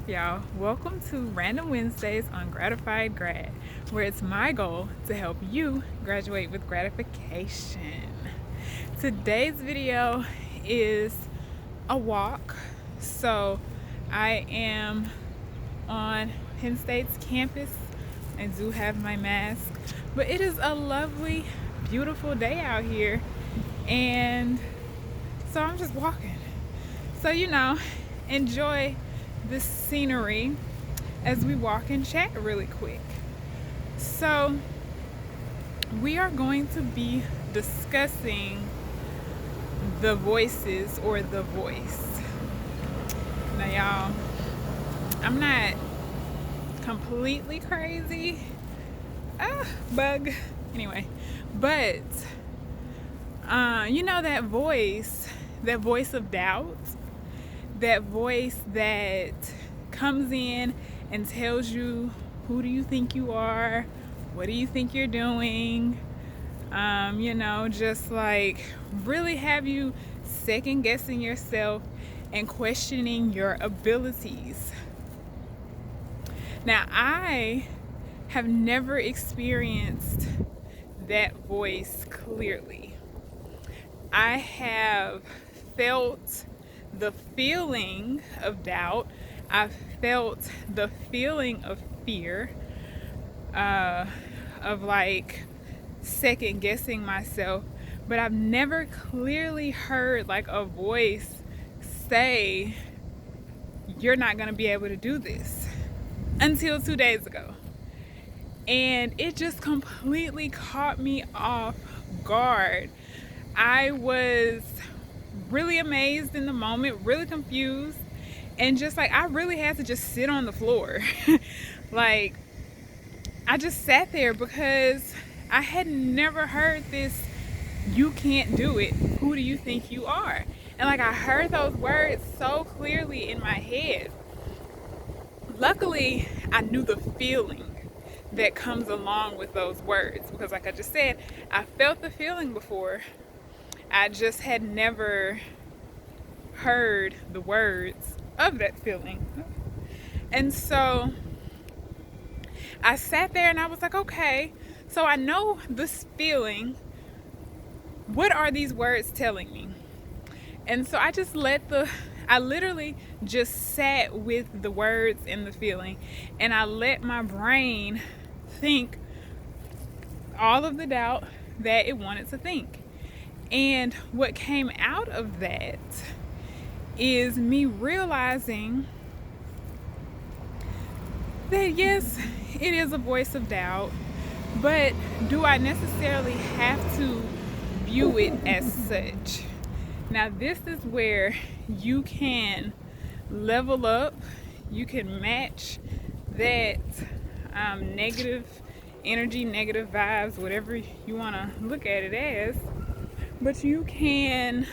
up, y'all? Welcome to Random Wednesdays on Gratified Grad, where it's my goal to help you graduate with gratification. Today's video is a walk. So I am on Penn State's campus. I do have my mask, but it is a lovely, beautiful day out here, and so I'm just walking. So, enjoy the scenery as we walk and chat really quick. So we are going to be discussing the voices or the voice. Now y'all, I'm not completely crazy. Bug. Anyway, but that voice of doubt, that voice that comes in and tells you, who do you think you are? What do you think you're doing? Just like really have you second guessing yourself and questioning your abilities. Now, I have never experienced that voice clearly. I have felt the feeling of doubt. I've felt the feeling of fear, of like second guessing myself, but I've never clearly heard like a voice say, you're not going to be able to do this, until 2 days ago. And it just completely caught me off guard. I was really amazed in the moment, really confused, and just like I really had to just sit on the floor. Like, I just sat there because I had never heard this, you can't do it, who do you think you are? And like, I heard those words so clearly in my head. Luckily, I knew the feeling that comes along with those words, because like I just said, I felt the feeling before. I just had never heard the words of that feeling. And so I sat there and I was like, okay, so I know this feeling. What are these words telling me? And so I literally just sat with the words and the feeling, and I let my brain think all of the doubt that it wanted to think. And what came out of that is me realizing that yes, it is a voice of doubt, but do I necessarily have to view it as such? Now, this is where you can level up, you can match that negative energy, negative vibes, whatever you want to look at it as, but you can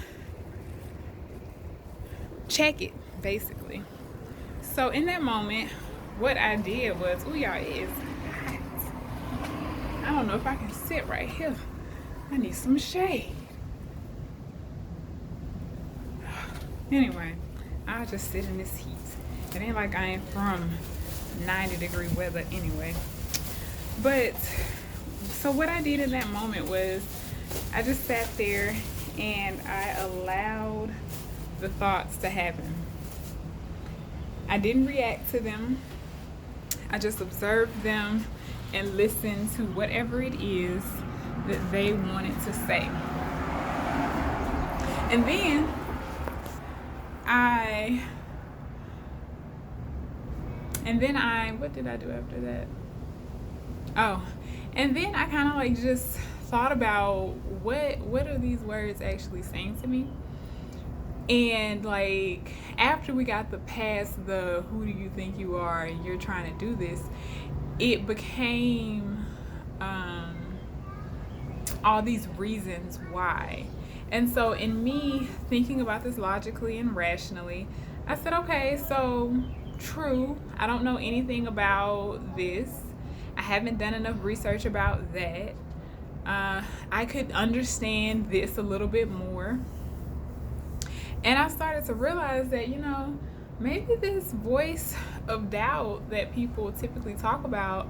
check it, basically. So in that moment, what I did was, y'all, it is hot. I don't know if I can sit right here. I need some shade. Anyway, I'll just sit in this heat. It ain't like I ain't from 90-degree weather anyway. But so what I did in that moment was I just sat there and I allowed the thoughts to happen. I didn't react to them. I just observed them and listened to whatever it is that they wanted to say. And then what did I do after that? And then I kind of like just thought about what are these words actually saying to me? And like, after we got past the who do you think you are and you're trying to do this, it became all these reasons why. And so in me thinking about this logically and rationally, I said, okay, so true, I don't know anything about this. I haven't done enough research about that. I could understand this a little bit more. And I started to realize that, maybe this voice of doubt that people typically talk about,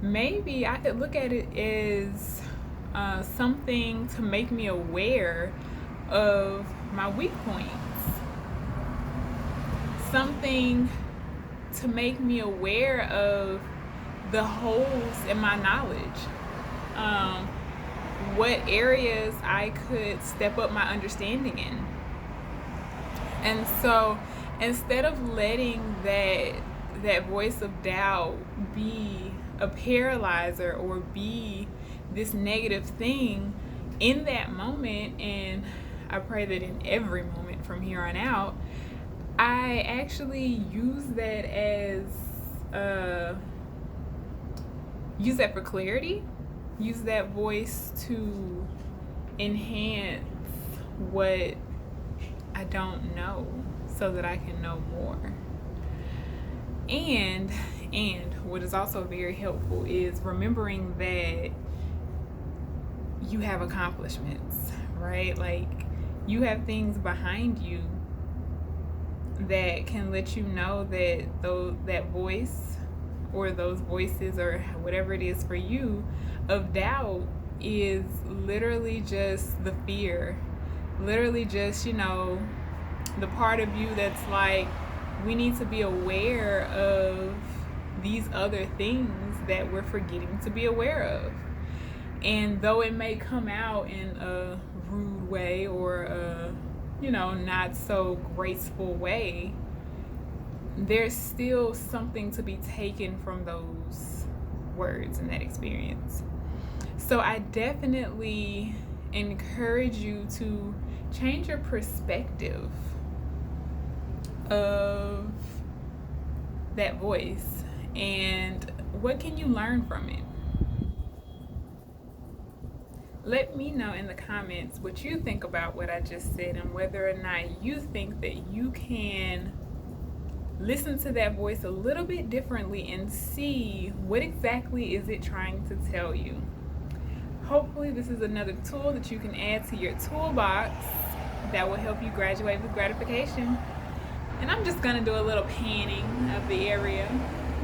maybe I could look at it as something to make me aware of my weak points, something to make me aware of the holes in my knowledge, what areas I could step up my understanding in. And so instead of letting that voice of doubt be a paralyzer or be this negative thing in that moment, and I pray that in every moment from here on out, I actually use that as use that for clarity, use that voice to enhance what I don't know so that I can know more. And what is also very helpful is remembering that you have accomplishments, right? Like, you have things behind you that can let you know that that voice or those voices or whatever it is for you of doubt is literally just the fear, literally just, the part of you that's like, we need to be aware of these other things that we're forgetting to be aware of. And though it may come out in a rude way or a not so graceful way, there's still something to be taken from those words and that experience. So I definitely encourage you to change your perspective of that voice and what can you learn from it. Let me know in the comments what you think about what I just said and whether or not you think that you can listen to that voice a little bit differently and see what exactly is it trying to tell you. Hopefully this is another tool that you can add to your toolbox that will help you graduate with gratification. And I'm just gonna do a little panning of the area.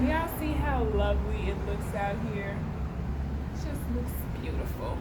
Y'all see how lovely it looks out here? It just looks beautiful.